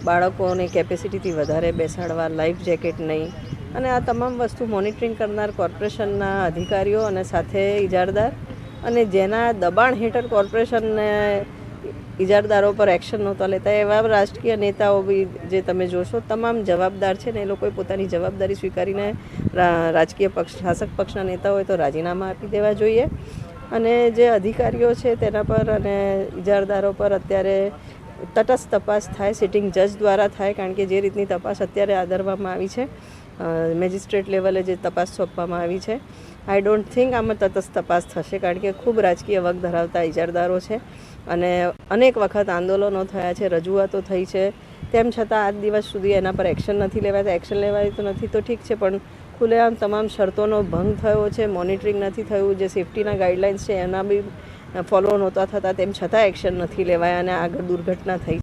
બાળકોને કેપેસિટીથી વધારે બેસાડવા, લાઈફ જેકેટ નહીં, અને આ તમામ વસ્તુ મોનિટરિંગ કરનાર કોર્પોરેશનના અધિકારીઓ અને સાથે ઇજારદાર, અને જેના દબાણ હેઠળ કોર્પોરેશનને ઇજારદારો પર એક્શન નહોતા લેતા એવા રાજકીય નેતાઓ બી જે તમે જોશો તમામ જવાબદાર છે ને એ લોકોએ પોતાની જવાબદારી સ્વીકારીને રાજકીય પક્ષ શાસક પક્ષના નેતા હોય તો રાજીનામા આપી દેવા જોઈએ, અને જે અધિકારીઓ છે તેના પર અને ઇજારદારો પર અત્યારે તટસ્થ તપાસ થાય, સિટિંગ જજ દ્વારા થાય, કારણ કે જે રીતની તપાસ અત્યારે આદરવામાં આવી છે, મેજિસ્ટ્રેટ લેવલે જે તપાસ સોંપવામાં આવી છે, આઈ ડોન્ટ થિંક આમાં તટસ્થ તપાસ થશે, કારણ કે ખૂબ રાજકીય વગ ધરાવતા ઇજારદારો છે અને અનેક વખત આંદોલનો થયા છે, રજૂઆતો થઈ છે, તેમ છતાં આજ દિવસ સુધી એના પર એક્શન નથી લેવાતા. એક્શન લેવાય તો નથી તો ઠીક છે, પણ ખુલ્લેઆમ તમામ શરતોનો ભંગ થયો છે, મોનિટરિંગ નથી થયું, જે સેફટીના ગાઈડલાઇન્સ છે એના બી ફોલો નહોતા થતા, તેમ છતાં એક્શન નથી લેવાયા અને આગળ દુર્ઘટના થઈ.